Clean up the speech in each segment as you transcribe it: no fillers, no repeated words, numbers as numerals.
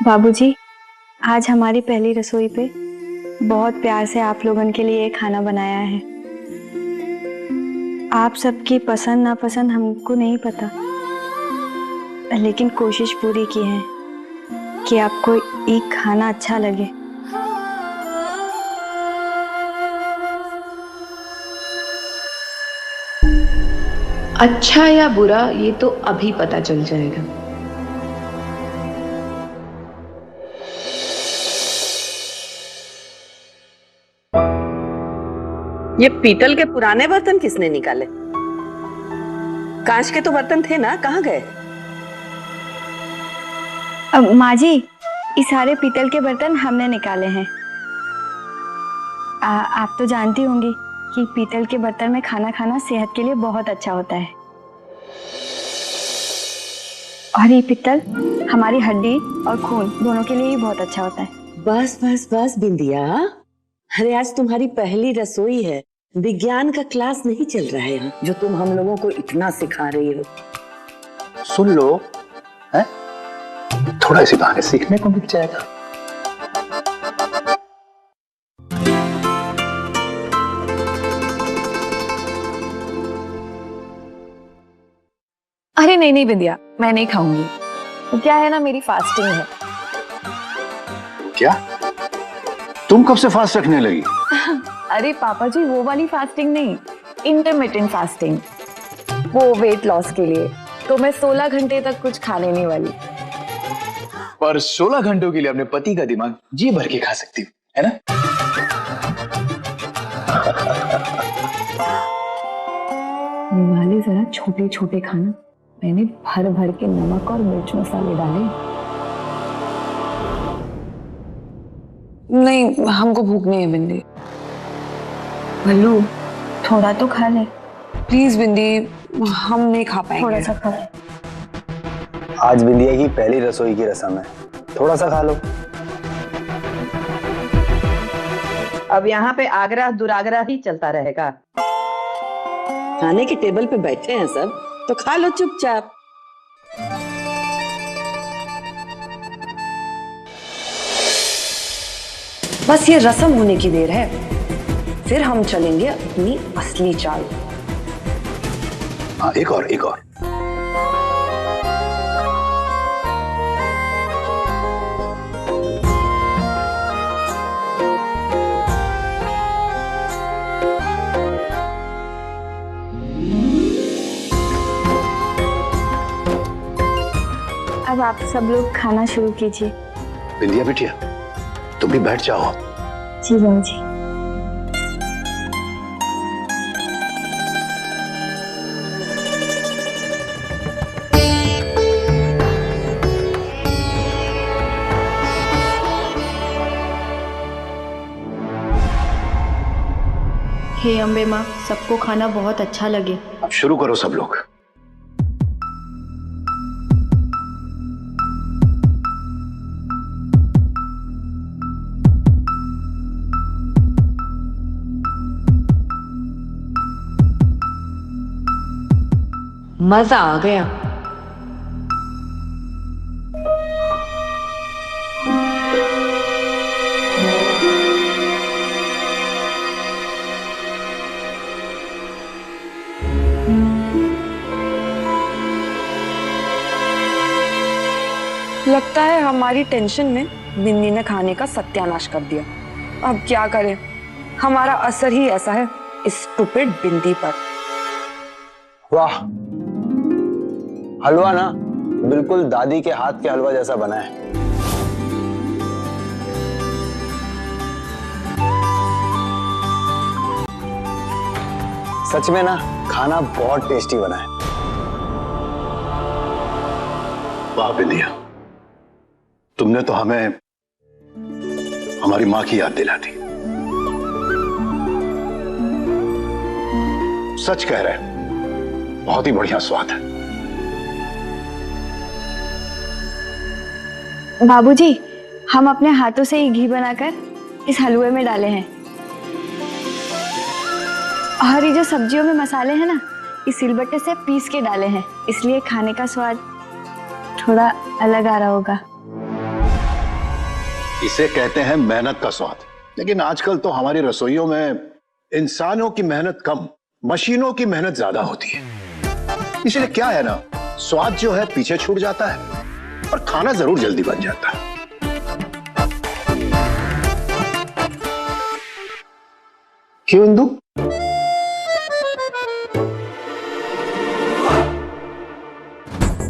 बाबूजी, आज हमारी पहली रसोई पे बहुत प्यार से आप लोगन के लिए खाना बनाया है। आप सबकी पसंद नापसंद हमको नहीं पता, लेकिन कोशिश पूरी की है कि आपको ये खाना अच्छा लगे। अच्छा या बुरा ये तो अभी पता चल जाएगा। ये पीतल के पुराने बर्तन किसने निकाले? कांच के तो बर्तन थे ना, कहाँ गए? माँ जी, ये सारे पीतल के बर्तन हमने निकाले हैं। आप तो जानती होंगी कि पीतल के बर्तन में खाना खाना सेहत के लिए बहुत अच्छा होता है। और ये पीतल हमारी हड्डी और खून दोनों के लिए ही बहुत अच्छा होता है। बस बस बस बिंदिया, अरे आज तुम्हारी पहली रसोई है, विज्ञान का क्लास नहीं चल रहा है जो तुम हम लोगों को इतना सिखा रही हो। सुन लो, है? थोड़ा इसी बहाने सीखने को मिल जाएगा। अरे नहीं नहीं बिंदिया, मैं नहीं खाऊंगी। तो क्या है ना, मेरी फास्टिंग है। क्या? तुम कब से फास्ट रखने लगी? अरे पापा जी, वो वाली फास्टिंग नहीं, इंटरमिटेंट फास्टिंग, वो वेट लॉस के लिए। तो मैं 16 घंटे तक कुछ खाने नहीं वाली। पर 16 घंटों के लिए अपने पति का दिमाग जी भर के खा सकती हूँ, है ना? वाले जरा छोटे छोटे खाना, मैंने भर भर के नमक और मिर्च मसाले डाले। नहीं, हमको भूख नहीं है बिंदी। भल्लू, थोड़ा तो खा ले। प्लीज बिंदी, हम नहीं खा पाएंगे। थोड़ा सा खा। आज बिंदिया की पहली रसोई की रस्म है, थोड़ा सा खा लो। अब यहाँ पे आग्रह दुराग्रह ही चलता रहेगा। खाने के टेबल पे बैठे हैं सब, तो खा लो चुपचाप। बस ये रस्म होने की देर है, फिर हम चलेंगे अपनी असली चाल। हाँ, एक और। अब आप सब लोग खाना शुरू कीजिए। बिंदिया बिटिया, तुम भी बैठ जाओ। जी बाबूजी। हे अम्बे माँ, सबको खाना बहुत अच्छा लगे। अब शुरू करो सब लोग। मजा आ गया। लगता है हमारी टेंशन में बिन्नी ने खाने का सत्यानाश कर दिया। अब क्या करें, हमारा असर ही ऐसा है इस स्टूपिड बिंदी पर। वाह, हलवा ना बिल्कुल दादी के हाथ के हलवा जैसा बना है। सच में ना, खाना बहुत टेस्टी बना है। वाह बिंदिया, तुमने तो हमें हमारी माँ की याद दिला दी। सच कह रहे हैं, बहुत ही बढ़िया स्वाद है। बाबूजी, हम अपने हाथों से ही घी बनाकर इस हलवे में डाले हैं। और ये जो सब्जियों में मसाले हैं ना, इस सिलबट्टे से पीस के डाले हैं, इसलिए खाने का स्वाद थोड़ा अलग आ रहा होगा। इसे कहते हैं मेहनत का स्वाद। लेकिन आजकल तो हमारी रसोइयों में इंसानों की मेहनत कम, मशीनों की मेहनत ज्यादा होती है। इसलिए क्या है ना, स्वाद जो है पीछे छूट जाता है और खाना जरूर जल्दी बन जाता है। क्यों इंदु?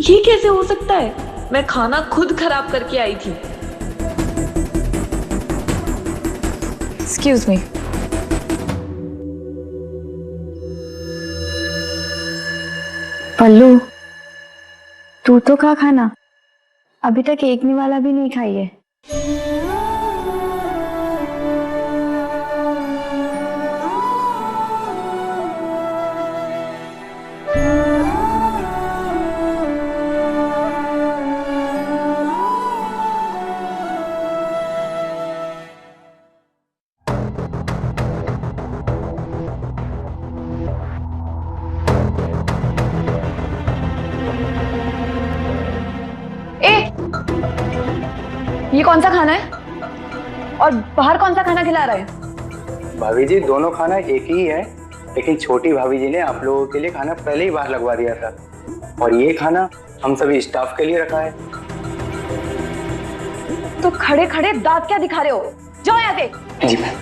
ये कैसे हो सकता है? मैं खाना खुद खराब करके आई थी। Excuse me. पल्लू, तू तो खा खाना, अभी तक एक निवाला भी नहीं खाई है। ये कौन सा खाना है और बाहर कौन सा खाना खिला रहे हैं? भाभी जी, दोनों खाना एक ही है, लेकिन छोटी भाभी जी ने आप लोगों के लिए खाना पहले ही बाहर लगवा दिया था और ये खाना हम सभी स्टाफ के लिए रखा है। तो खड़े खड़े दांत क्या दिखा रहे हो? जाओ यहाँ से। जी मैम।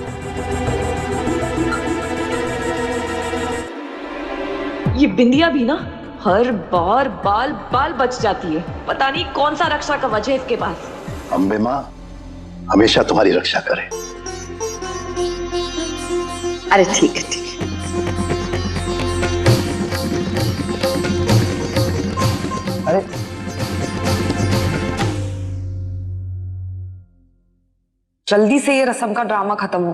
ये बिंदिया भी ना हर बार बाल बाल बच जाती है। पता नहीं कौन सा रक्षा कवच है इसके पास। अम्बे माँ हमेशा तुम्हारी रक्षा करे। अरे ठीक है, ठीक है। अरे जल्दी से ये रस्म का ड्रामा खत्म हो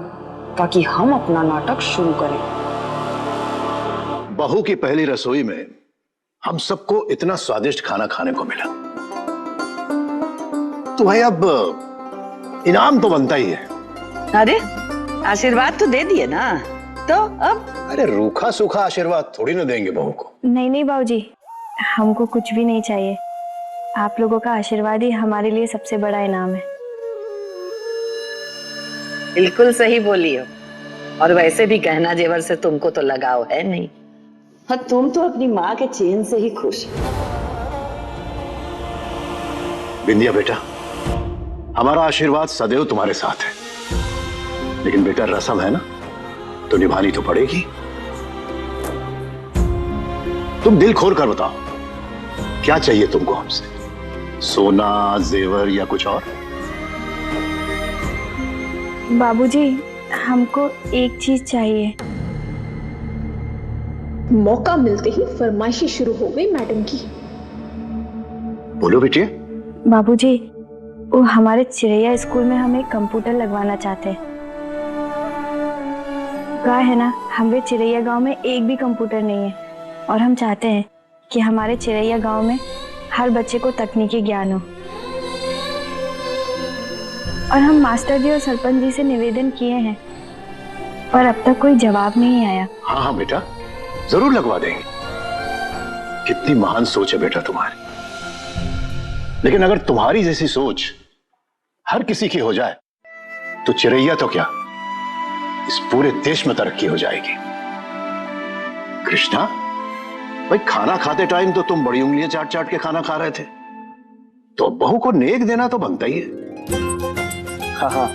ताकि हम अपना नाटक शुरू करें। बहू की पहली रसोई में हम सबको इतना स्वादिष्ट खाना खाने को मिला, तो भाई अब इनाम तो बनता ही है। अरे आशीर्वाद तो दे दिए ना, तो अब? अरे रूखा सूखा आशीर्वाद थोड़ी ना देंगे बहू को। नहीं नहीं बाबूजी, हमको कुछ भी नहीं चाहिए। आप लोगों का आशीर्वाद ही हमारे लिए सबसे बड़ा इनाम है। बिल्कुल सही बोली हो। और वैसे भी गहना जेवर से तुमको तो लगाव है नहीं। हाँ, तुम तो अपनी माँ के चेन से ही खुश हो। बिंदिया बेटा, हमारा आशीर्वाद सदैव तुम्हारे साथ है, लेकिन बेटा रस्म है ना, तो निभानी तो पड़ेगी। तुम दिल खोल कर बताओ, क्या चाहिए तुमको हमसे? सोना, जेवर या कुछ और? बाबूजी, हमको एक चीज चाहिए। मौका मिलते ही फरमाइशी शुरू हो गई मैडम की। बोलो बेटिए। बाबूजी, वो हमारे चिरैया स्कूल में हम एक कंप्यूटर लगवाना चाहते हैं। कहा है ना, हमारे चिरैया गांव में एक भी कंप्यूटर नहीं है और हम चाहते हैं कि हमारे चिरैया गांव में हर बच्चे को तकनीकी ज्ञान हो। और हम मास्टर जी और सरपंच जी से निवेदन किए हैं, पर अब तक कोई जवाब नहीं आया। हाँ हाँ बेटा, जरूर लगवा देंगे। कितनी महान सोच है बेटा तुम्हारी। लेकिन अगर तुम्हारी जैसी सोच हर किसी की हो जाए तो चिरैया तो क्या, इस पूरे देश में तरक्की हो जाएगी। कृष्णा भाई, खाना खाते टाइम तो तुम बड़ी उंगलियां चाट चाट के खाना खा रहे थे, तो बहू को नेक देना तो बनता ही है। हाँ हाँ।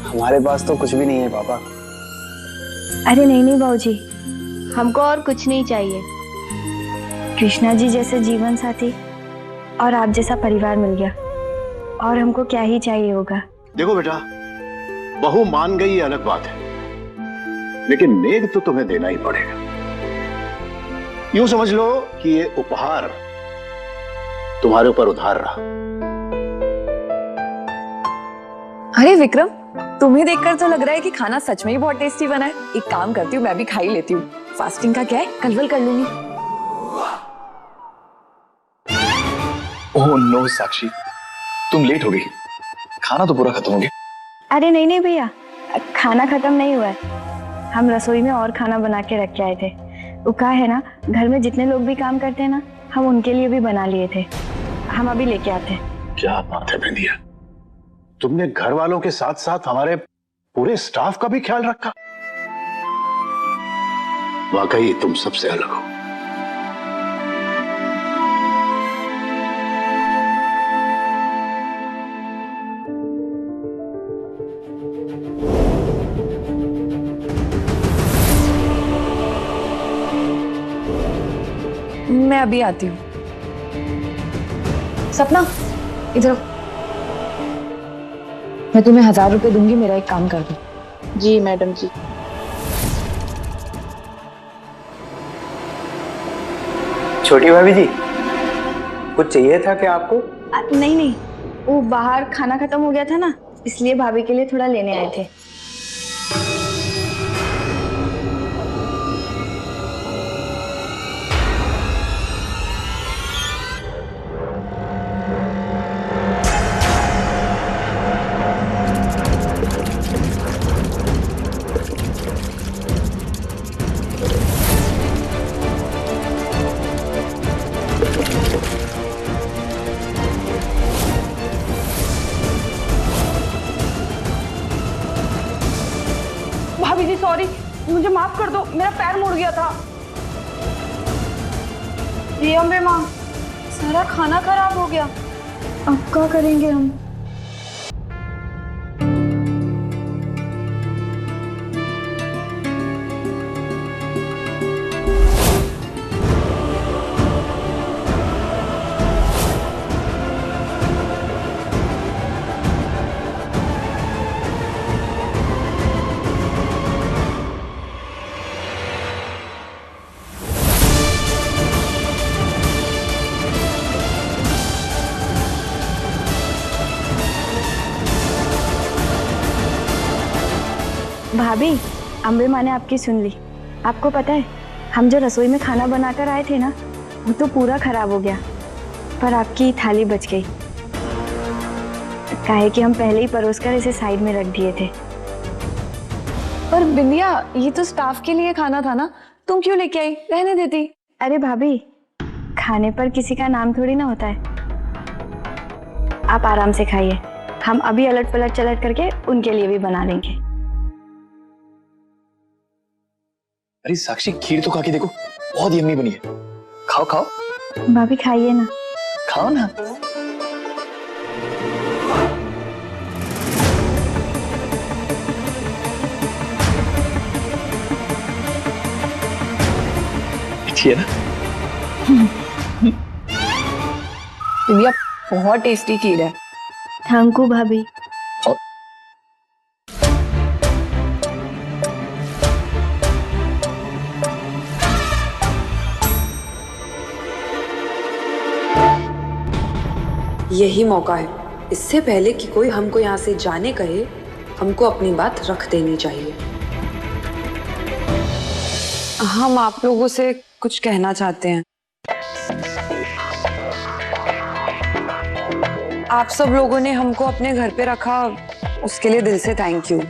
हमारे पास तो कुछ भी नहीं है पापा। अरे नहीं नहीं बाबूजी, हमको और कुछ नहीं चाहिए। कृष्णा जी जैसे जीवन साथी और आप जैसा परिवार मिल गया, और हमको क्या ही चाहिए होगा। देखो बेटा, बहू मान गई ये अलग बात है, लेकिन नेक तो तुम्हें देना ही पड़ेगा। यूं समझ लो कि ये उपहार तुम्हारे ऊपर उधार रहा। अरे विक्रम, तुम्हें देखकर तो लग रहा है कि खाना सच में ही बहुत टेस्टी बना है। एक काम करती हूँ, मैं भी खा ही लेती हूँ। फास्टिंग का क्या है, कलवल कर लूंगी। ओह नो साक्षी, तुम लेट हो गई। खाना तो पूरा खत्म हो गया। अरे नहीं नहीं भैया, खाना खत्म नहीं हुआ है। हम रसोई में और खाना बना के रख के आए थे, वो कहा है ना, घर में जितने लोग भी काम करते हैं ना, हम उनके लिए भी बना लिए थे। हम अभी लेके आते हैं। क्या बात है बिंदिया, तुमने घर वालों के साथ साथ हमारे पूरे स्टाफ का भी ख्याल रखा। वाकई तुम सबसे अलग हो। मैं अभी आती हूँ। सपना इधर, मैं तुम्हें 1000 रुपए दूंगी, मेरा एक काम कर दो। जी मैडम जी। छोटी भाभी जी, कुछ चाहिए था क्या आपको? नहीं नहीं, वो बाहर खाना खत्म हो गया था ना, इसलिए भाभी के लिए थोड़ा लेने आए थे। भाभी जी सॉरी, मुझे माफ कर दो, मेरा पैर मुड़ गया था। ये अम्बे माँ, सारा खाना खराब हो गया। अब क्या करेंगे हम? भाभी, अम्बे माँ ने आपकी सुन ली। आपको पता है, हम जो रसोई में खाना बनाकर आए थे ना, वो तो पूरा खराब हो गया, पर आपकी थाली बच गई। काहे कि हम पहले ही परोसकर इसे साइड में रख दिए थे। पर बिंदिया, ये तो स्टाफ के लिए खाना था ना, तुम क्यों लेके आई? रहने देती। अरे भाभी, खाने पर किसी का नाम थोड़ी ना होता है। आप आराम से खाइए, हम अभी अलट पलट चलट करके उनके लिए भी बना लेंगे। अरे साक्षी, खीर तो खा के देखो, बहुत यम्मी बनी है। खाओ खाओ। भाभी खाइए ना। खाओ ना। अच्छी है ना? बिंदिया, बहुत टेस्टी खीर है। थैंक यू भाभी। यही मौका है, इससे पहले कि कोई हमको यहाँ से जाने कहे, हमको अपनी बात रख देनी चाहिए। हम आप लोगों से कुछ कहना चाहते हैं। आप सब लोगों ने हमको अपने घर पे रखा, उसके लिए दिल से थैंक यू।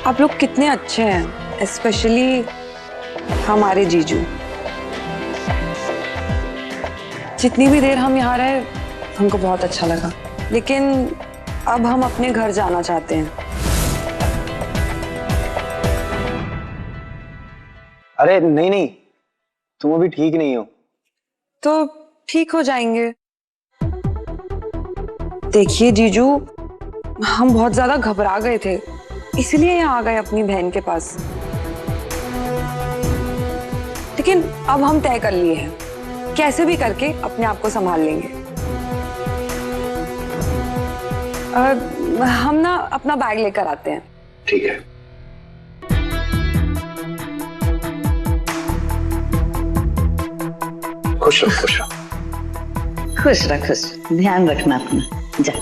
आप लोग कितने अच्छे हैं, स्पेशली हमारे जीजू। जितनी भी देर हम यहाँ रहे, हमको बहुत अच्छा लगा, लेकिन अब हम अपने घर जाना चाहते हैं। अरे नहीं नहीं, तुम अभी ठीक नहीं हो। तो ठीक हो जाएंगे। देखिए जीजू, हम बहुत ज्यादा घबरा गए थे, इसलिए यहाँ आ गए अपनी बहन के पास। लेकिन अब हम तय कर लिए हैं, कैसे भी करके अपने आप को संभाल लेंगे। हम ना अपना बैग लेकर आते हैं। ठीक है। खुश रहो, खुश रहो। खुश रह, खुश। ध्यान रखना अपना। जा।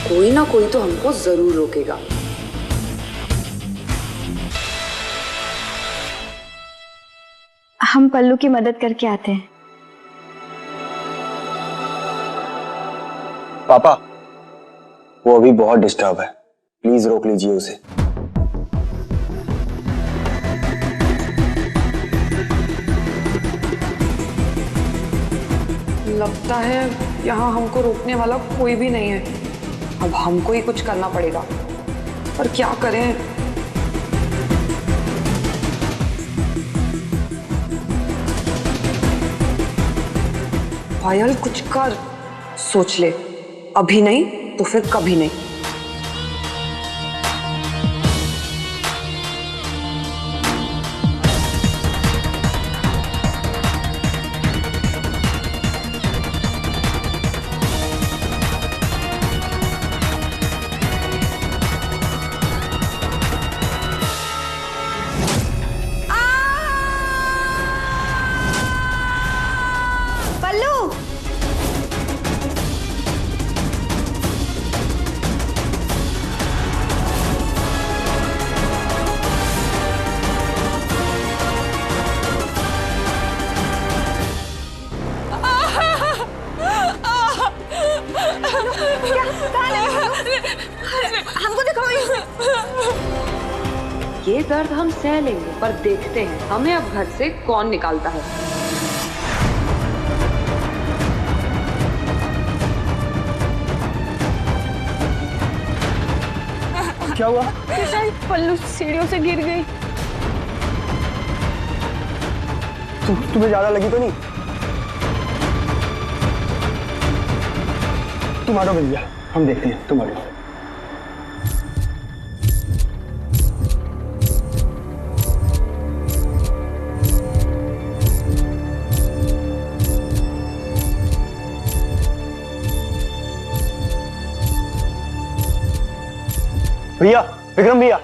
कोई ना कोई तो हमको जरूर रोकेगा। हम पल्लू की मदद करके आते हैं। पापा, वो अभी बहुत डिस्टर्ब है, प्लीज रोक लीजिए उसे। लगता है यहाँ हमको रोकने वाला कोई भी नहीं है। अब हमको ही कुछ करना पड़ेगा, पर क्या करें? पायल कुछ कर, सोच ले, अभी नहीं तो फिर कभी नहीं। ये दर्द हम सह लेंगे, पर देखते हैं हमें अब घर से कौन निकालता है। क्या हुआ? पल्लू सीढ़ियों से गिर गई। तुम्हें ज्यादा लगी तो नहीं? तुम आ जाओ भैया, हम देखते हैं, तुम आ जाओ। भैया, विक्रम भैया,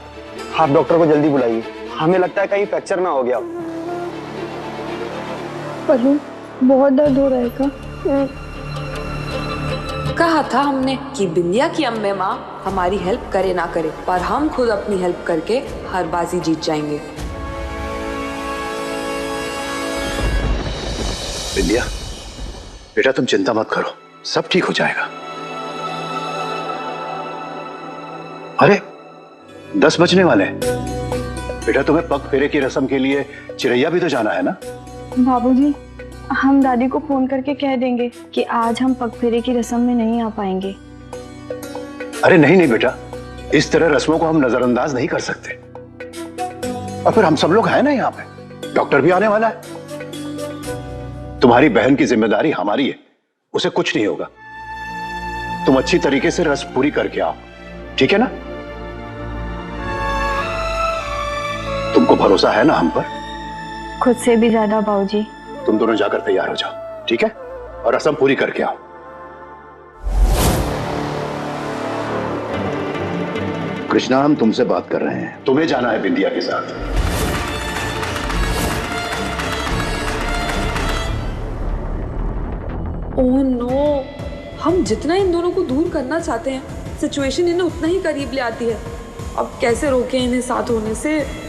आप डॉक्टर को जल्दी बुलाइए, हमें लगता है कहीं फ्रैक्चर ना हो गया। पल्लू बहुत दर्द हो रहा है का? कहा था हमने कि बिंदिया की अम्मे माँ हमारी हेल्प करे ना करे, पर हम खुद अपनी हेल्प करके हर बाजी जीत जाएंगे। बिंदिया, बेटा तुम चिंता मत करो, सब ठीक हो जाएगा। अरे 10 बजने वाले हैं। बेटा तुम्हें पग फेरे की रस्म के लिए चिरैया भी तो जाना है ना? बाबूजी, हम दादी को फोन करके कह देंगे कि आज हम पग फेरे की रस्म में नहीं आ पाएंगे। अरे नहीं नहीं बेटा, इस तरह रस्मों को हम नजरअंदाज नहीं कर सकते। और फिर हम सब लोग हैं ना यहाँ पे, डॉक्टर भी आने वाला है। तुम्हारी बहन की जिम्मेदारी हमारी है, उसे कुछ नहीं होगा। तुम अच्छी तरीके से रस्म पूरी करके आओ, ठीक है ना? तुमको भरोसा है ना हम पर? खुद से भी ज्यादा बाबूजी। तुम दोनों जाकर तैयार हो जाओ, ठीक है? और रस्म पूरी करके आओ। कृष्णा, हम तुमसे बात कर रहे हैं, तुम्हें जाना है बिंदिया के साथ। ओह नो, हम जितना इन दोनों को दूर करना चाहते हैं, सिचुएशन इन्हें उतना ही करीब ले आती है। अब कैसे रोकें इन्हें साथ होने से?